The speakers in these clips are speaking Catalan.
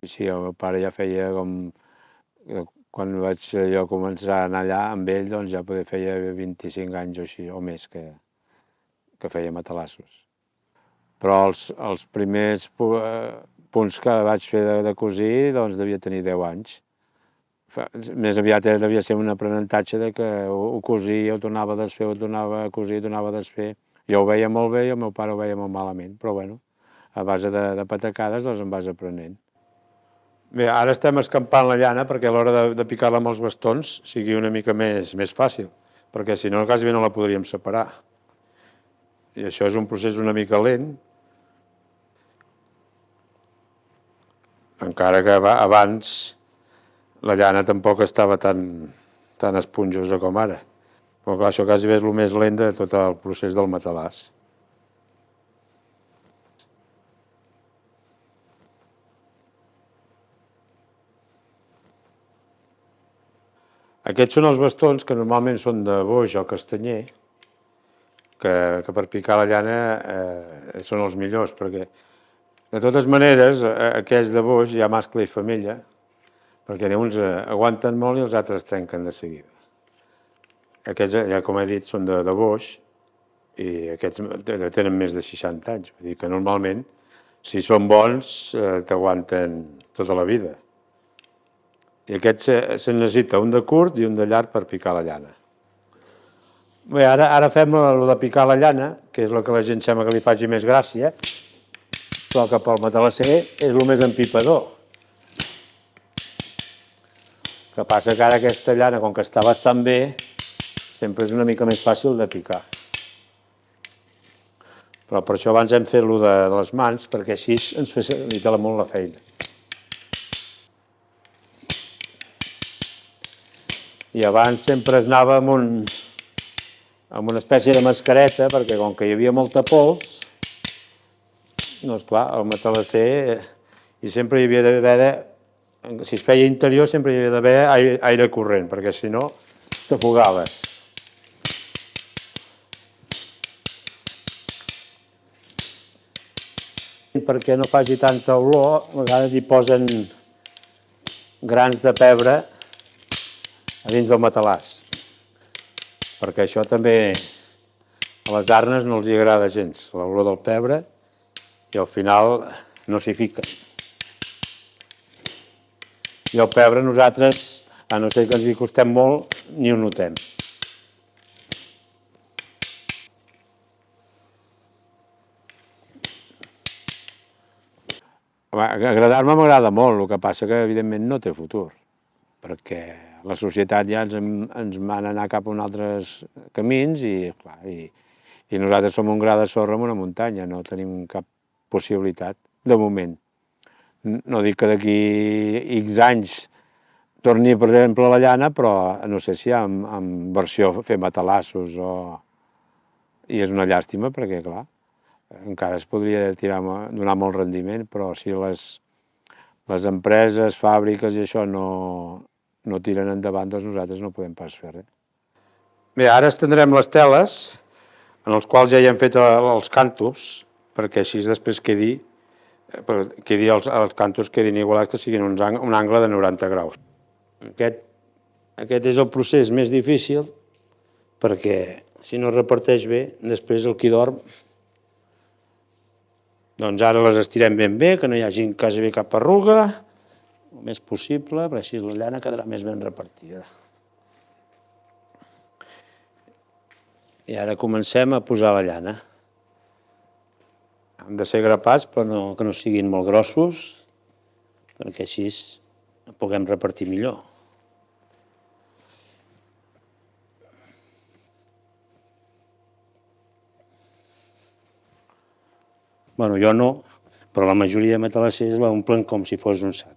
Sí, el meu pare ja feia com... Quan vaig jo començar a anar allà amb ell, doncs ja feia 25 anys o així, o més, que feia matalassos. Però els primers punts que vaig fer de cosir, doncs devia tenir 10 anys. Més aviat devia ser un aprenentatge de que ho cosia, ho tornava a desfer, ho tornava a cosir, ho tornava a desfer. Jo ho veia molt bé i el meu pare ho veia molt malament, però bueno, a base de patacades doncs en vas aprenent. Bé, ara estem escampant la llana perquè a l'hora de picar-la amb els bastons sigui una mica més fàcil, perquè si no quasi no la podríem separar. I això és un procés una mica lent, encara que abans la llana tampoc estava tan esponjosa com ara. Però clar, això quasi és el més lent de tot el procés del matalàs. Aquests són els bastons que normalment són de boix o castanyer, que per picar la llana són els millors, perquè de totes maneres aquests de boix hi ha mascle i femella, perquè uns aguanten molt i els altres trenquen de seguida. Aquests, ja com he dit, són de boix i aquests tenen més de 60 anys, vull dir que normalment, si són bons, t'aguanten tota la vida. I aquests se'n necessita un de curt i un de llarg per picar la llana. Bé, ara fem el de picar la llana, que és el que la gent sembla que li faci més gràcia, però que pel matalasser és el més empipador. El que passa que ara aquesta llana, com que està bastant bé, sempre és una mica més fàcil de picar. Però per això abans hem fet el de les mans, perquè així ens facilita molt la feina. I abans sempre es anava amb una espècie de mascareta, perquè com que hi havia molta pols, doncs clar, el matalasser, i sempre hi havia d'haver, si es feia interior, sempre hi havia d'haver aire corrent, perquè si no, t'afogava. Perquè no faci tanta olor, a vegades hi posen grans de pebre a dins del matalàs, perquè això també a les arnes no els agrada gens, l'olor del pebre, i al final no s'hi fica. I el pebre nosaltres, a no ser que ens hi costem molt, ni ho notem. Agradar-me m'agrada molt, el que passa que evidentment no té futur, perquè la societat ja ens mana anar cap a uns altres camins i nosaltres som un gra de sorra en una muntanya, no tenim cap possibilitat, de moment. No dic que d'aquí X anys torni, per exemple, la llana, però no sé si en versió fer matalassos i és una llàstima perquè, clar, encara es podria donar molt rendiment, però si les empreses, fàbriques i això no tiren endavant, doncs nosaltres no podem pas fer res. Bé, ara estendrem les teles, en els quals ja hi hem fet els cantos, perquè així després els cantos quedin igualats, que siguin un angle de 90 graus. Aquest és el procés més difícil, perquè si no es reparteix bé, després el qui dorm, doncs ara les estirem ben bé, que no hi hagi quasi bé cap arruga, el més possible, perquè així la llana quedarà més ben repartida. I ara comencem a posar la llana. Han de ser grapats, però que no siguin molt grossos, perquè així la puguem repartir millor. Bueno, jo no, però la majoria de matalassers l'omplen com si fos un sac.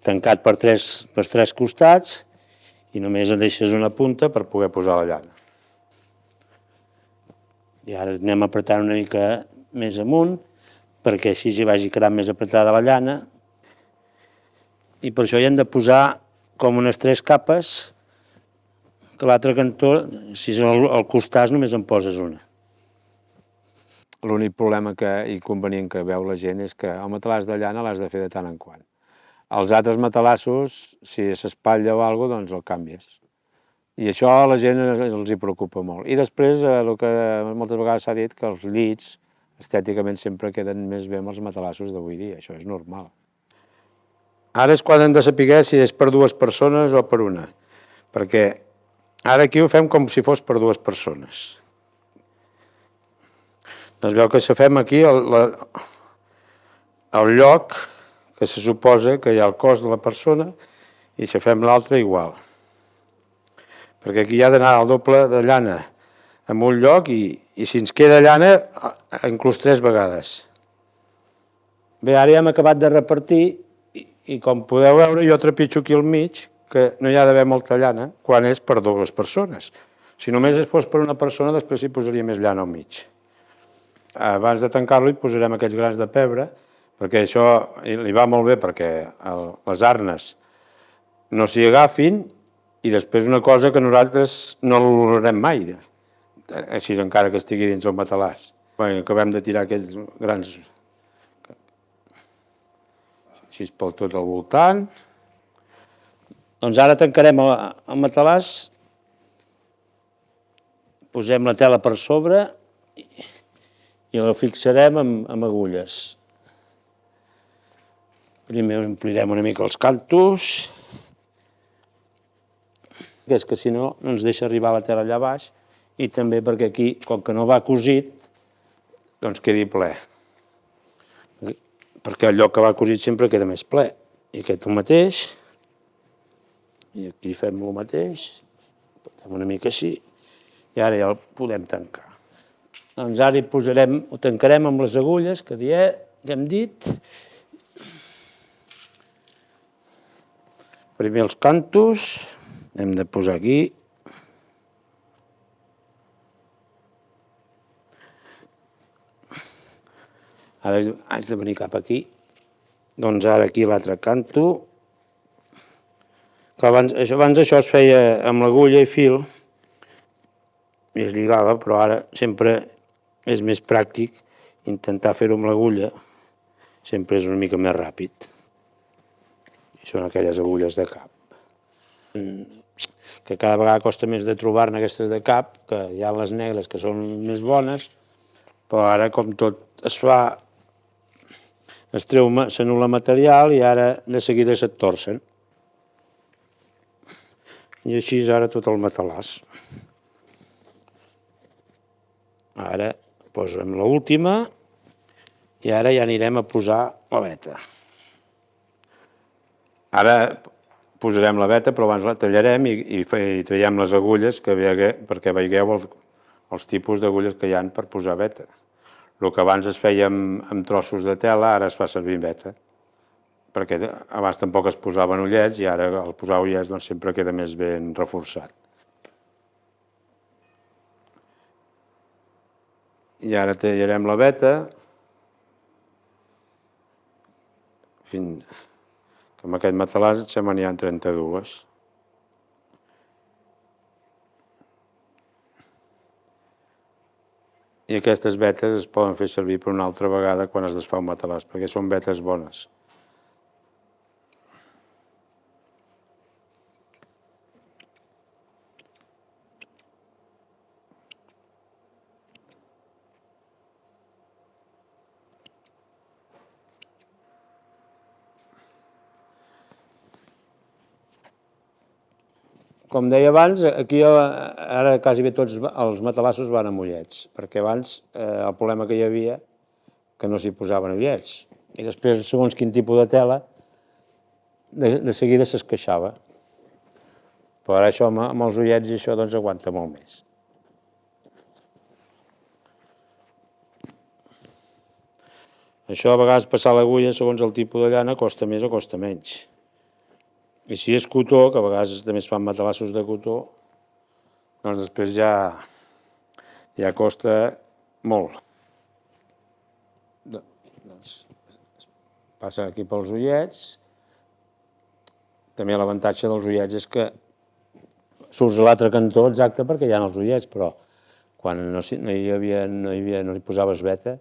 Tancat per tres costats i només en deixes una punta per poder posar la llana. I ara anem apretant una mica més amunt perquè així hi vagi quedant més apretada la llana. I per això hi hem de posar com unes 3 capes, que l'altre cantó, si és al costat, només en poses una. L'únic problema i convenient que veu la gent és que el matalàs de llana l'has de fer de tant en quant. Els altres matalassos, si s'espatlla o alguna cosa, doncs el canvies. I això a la gent els hi preocupa molt. I després, el que moltes vegades s'ha dit, que els llits estèticament sempre queden més bé amb els matalassos d'avui dia, això és normal. Ara és quan hem de saber si és per dues persones o per una, perquè ara aquí ho fem com si fos per dues persones. Doncs veu que fem aquí el lloc que se suposa que hi ha el cos de la persona i fem l'altre igual. Perquè aquí hi ha d'anar el doble de llana en un lloc i si ens queda llana, inclús 3 vegades. Bé, ara ja hem acabat de repartir i com podeu veure jo trepitjo aquí al mig que no hi ha d'haver molta llana quan és per dues persones. Si només fos per una persona, després hi posaria més llana al mig. Abans de tancar-lo hi posarem aquests grans de pebre, perquè això li va molt bé perquè les arnes no s'hi agafin i després una cosa que nosaltres no l'olorem mai, així encara que estigui dins el matalàs. Acabem de tirar aquests grans així pel tot al voltant. Doncs ara tancarem el matalàs, posem la tela per sobre i la fixarem amb agulles. Primer omplirem una mica els cantos, que és que si no ens deixa arribar la tela allà baix i també perquè aquí, com que no va cosit, doncs quedi ple. Perquè el lloc que va cosit sempre queda més ple. I aquest el mateix, i aquí fem el mateix, fem una mica així, i ara ja el podem tancar. Doncs ara ho tancarem amb les agulles que hem dit. Primer els cantos, hem de posar aquí. Ara haig de venir cap aquí. Doncs ara aquí l'altre canto. Abans això es feia amb l'agulla i fil, i es lligava, però ara sempre és més pràctic intentar fer-ho amb l'agulla, sempre és una mica més ràpid. Són aquelles agulles de cap, que cada vegada costa més de trobar-ne aquestes de cap, que hi ha les negres que són més bones, però ara com tot es fa, s'anul·la material i ara de seguida se't torcen. I així és ara tot el matalàs. Ara posem l'última i ara ja anirem a posar la veta. Ara posarem la veta, però abans la tallarem i traiem les agulles perquè veieu els tipus d'agulles que hi ha per posar veta. El que abans es feia amb trossos de tela, ara es fa servir veta, perquè abans tampoc es posaven ullets i ara al posar ullets sempre queda més ben reforçat. I ara tallarem la veta fins que amb aquest matalàs se me n'hi ha 32. I aquestes vetes es poden fer servir per una altra vegada quan es desfà un matalàs, perquè són vetes bones. Com deia abans, aquí ara quasi bé tots els matalassos van amb ullets, perquè abans el problema que hi havia que no s'hi posaven ullets. I després, segons quin tipus de tela, de seguida s'esqueixava. Però ara això amb els ullets i això doncs aguanta molt més. Això a vegades passar l'agulla segons el tipus de llana costa més o costa menys. I si és cotó, que a vegades també es fan matalassos de cotó, doncs després ja costa molt. Doncs passa aquí pels ullets. També l'avantatge dels ullets és que surts a l'altre cantó exacte perquè hi ha els ullets, però quan no hi posaves veta,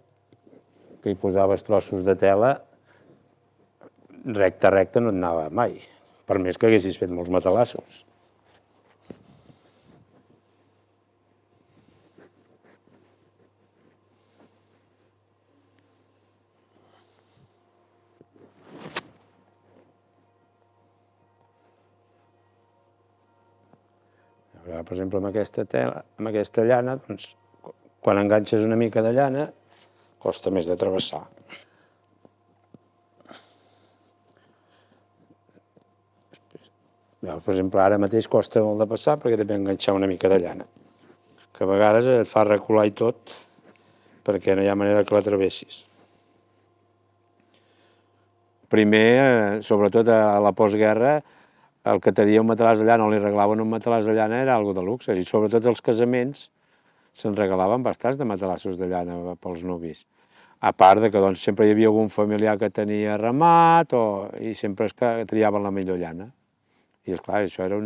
que hi posaves trossos de tela, recte, recte no et anava mai, per més que haguessis fet molts matalassos. Per exemple, amb aquesta tela, amb aquesta llana, doncs, quan enganxes una mica de llana, costa més de travessar. Per exemple, ara mateix costa molt de passar perquè també enganxar una mica de llana, que a vegades et fa recular i tot perquè no hi ha manera que la travessis. Primer, sobretot a la postguerra, el que tenia un matalàs de llana o li regalaven un matalàs de llana era algo de luxe, i sobretot els casaments se'n regalaven bastants de matalassos de llana pels nuvis. A part de que doncs, sempre hi havia algun familiar que tenia ramat i sempre es triaven la millor llana. I esclar, això era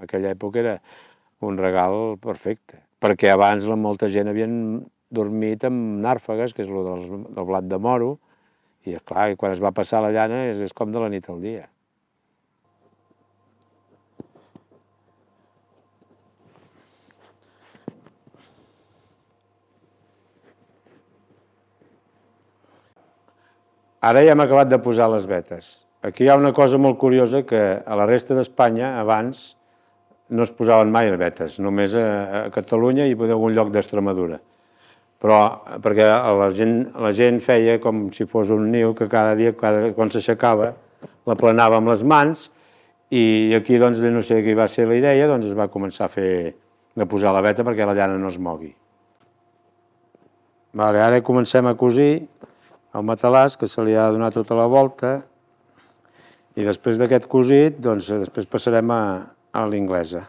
aquella època era un regal perfecte, perquè abans molta gent havien dormit amb nàrfegues, que és el del blat de moro, i esclar, quan es va passar la llana és com de la nit al dia. Ara ja hem acabat de posar les vetes. Aquí hi ha una cosa molt curiosa, que a la resta d'Espanya abans no es posaven mai vetes, només a Catalunya i a algun lloc d'Extremadura. Però perquè la gent feia com si fos un niu, que cada dia, quan s'aixecava, l'aplanava amb les mans, i aquí, doncs, no sé què va ser la idea, doncs es va començar a posar la veta perquè la llana no es mogui. Ara comencem a cosir el matalàs, que se li ha de donar tota la volta, i després d'aquest cosit, doncs, després passarem a l'inglesa.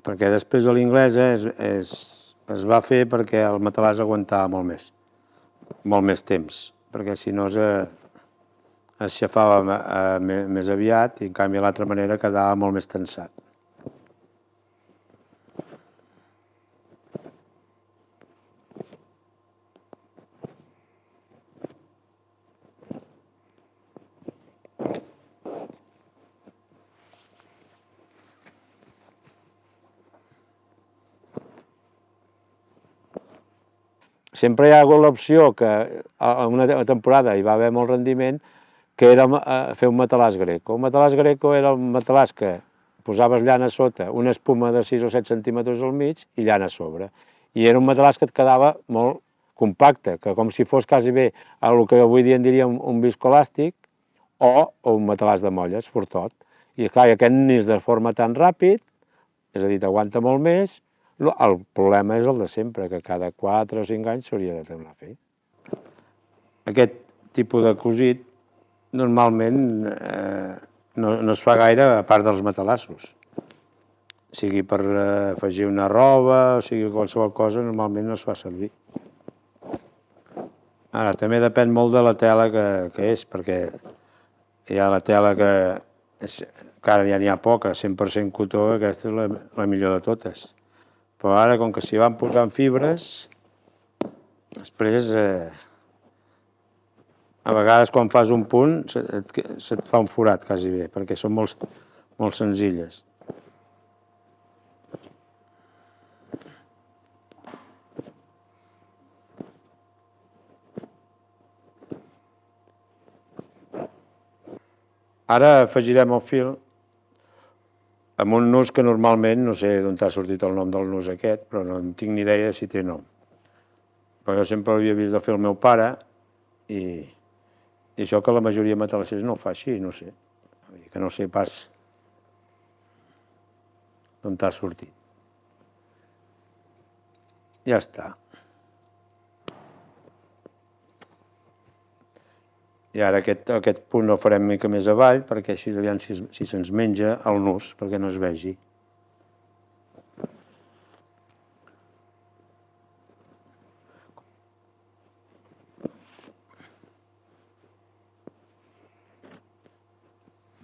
Perquè després a l'inglesa es va fer perquè el matalàs aguantava molt més temps, perquè si no es xafava més aviat, i en canvi l'altra manera quedava molt més tensat. Sempre hi ha hagut l'opció que en una temporada hi va haver molt rendiment, que era fer un matalàs greco. Un matalàs greco era un matalàs que posaves llana a sota, una espuma de 6 o 7 centímetres al mig i llana a sobre. I era un matalàs que et quedava molt compacte, que com si fos quasi bé el que avui dia en diríem un viscoelàstic o un matalàs de molles, fortot. I clar, aquest ni es deforma tan ràpid, és a dir, t'aguanta molt més. El problema és el de sempre, que cada 4 o 5 anys s'hauria de tornar a fer. Aquest tipus de cosit normalment no es fa gaire a part dels matalassos. Sigui per afegir una roba o sigui qualsevol cosa, normalment no es fa servir. Ara, també depèn molt de la tela que és, perquè hi ha la tela que encara ja n'hi ha poca, 100% cotó, aquesta és la millor de totes. Però ara, com que s'hi van posant fibres, després, a vegades quan fas un punt, se't fa un forat quasi bé, perquè són molt senzilles. Ara afegirem el fil amb un nus que normalment, no sé d'on t'ha sortit el nom del nus aquest, però no en tinc ni idea si té nom. Però jo sempre l'havia vist de fer el meu pare, i això que la majoria de matalassers no ho fa així, no sé. Que no sé pas d'on t'ha sortit. Ja està. I ara aquest punt el farem una mica més avall, perquè així aviam si se'ns menja el nus, perquè no es vegi.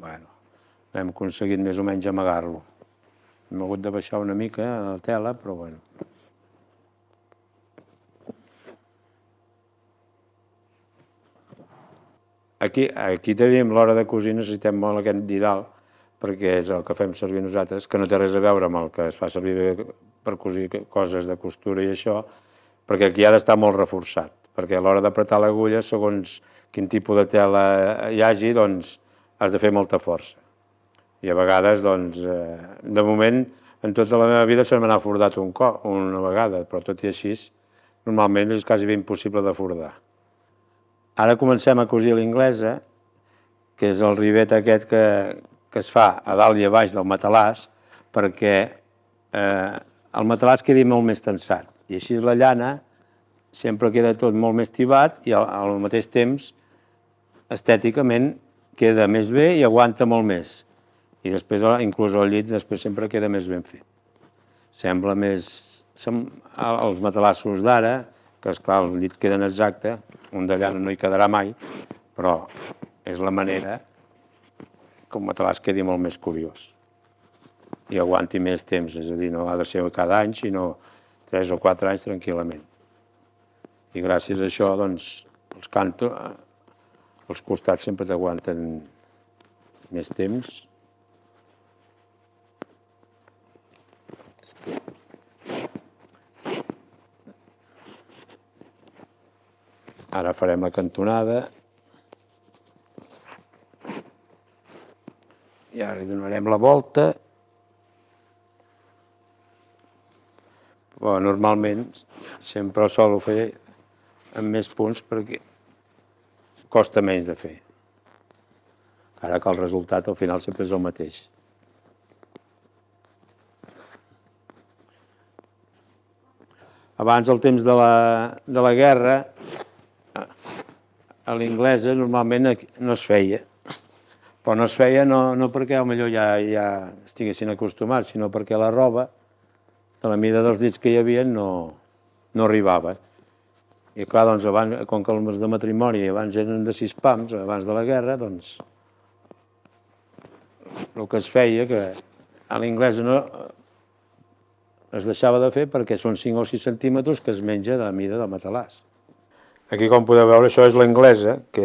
Bueno, hem aconseguit més o menys amagar-lo. Hem hagut de baixar una mica la tela, però bueno. aquí tenim l'hora de cosir, necessitem molt aquest didal, perquè és el que fem servir nosaltres, que no té res a veure amb el que es fa servir per cosir coses de costura i això, perquè aquí ha d'estar molt reforçat, perquè a l'hora d'apretar l'agulla, segons quin tipus de tela hi hagi, doncs has de fer molta força. I a vegades, doncs, de moment, en tota la meva vida se me n'ha fordat una vegada, però tot i així, normalment és quasi impossible de fordar. Ara comencem a cosir l'inglesa, que és el rivet aquest que es fa a dalt i a baix del matalàs, perquè el matalàs quedi molt més tensat. I així la llana sempre queda tot molt més tibat i al mateix temps, estèticament, queda més bé i aguanta molt més. I després, inclús el llit, després sempre queda més ben fet. Sembla més... Els matalassos d'ara, que esclar, el llit queden exacte, un de llana no hi quedarà mai, però és la manera que un matalàs quedi molt més curiós i aguanti més temps, és a dir, no ha de ser cada any, sinó 3 o 4 anys tranquil·lament. I gràcies a això, doncs, els costats sempre t'aguanten més temps. Ara farem la cantonada i ara li donarem la volta. Però normalment sempre ho solo fer amb més punts perquè costa menys de fer. Ara que el resultat al final sempre és el mateix. Abans, al temps de la guerra, a l'inglesa normalment no es feia, però no es feia no perquè potser ja estiguessin acostumats, sinó perquè la roba, de la mida dels dits que hi havia, no arribava. I clar, doncs, com que els de matrimoni abans eren de 6 pams, abans de la guerra, doncs, el que es feia, que a l'inglesa no es deixava de fer perquè són 5 o 6 centímetres que es menja de la mida del matalàs. Aquí, com podeu veure, això és l'inglesa, que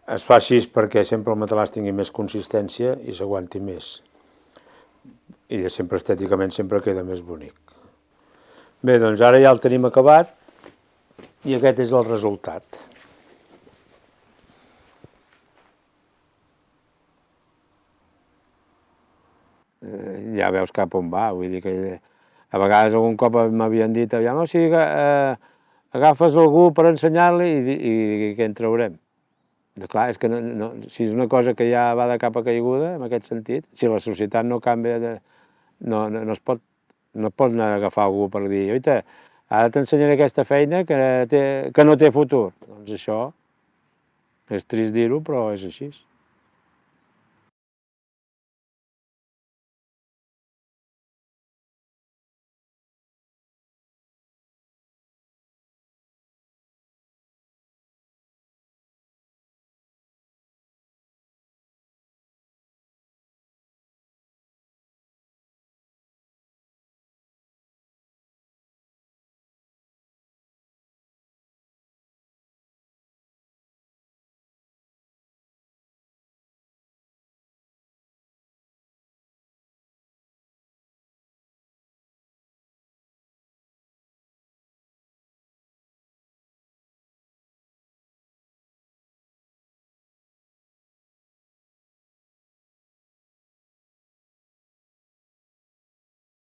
es fa així perquè sempre el matalàs tingui més consistència i s'aguanti més. I sempre estèticament sempre queda més bonic. Bé, doncs ara ja el tenim acabat i aquest és el resultat. Ja veus cap on va, vull dir que a vegades algun cop m'havien dit, no, si agafes algú per ensenyar-li i què en traurem? Clar, és que si és una cosa que ja va de capa caiguda, en aquest sentit, si la societat no canvia, no es pot anar a agafar algú per dir, oita, ara t'ensenyaré aquesta feina que no té futur. Doncs això és trist dir-ho, però és així.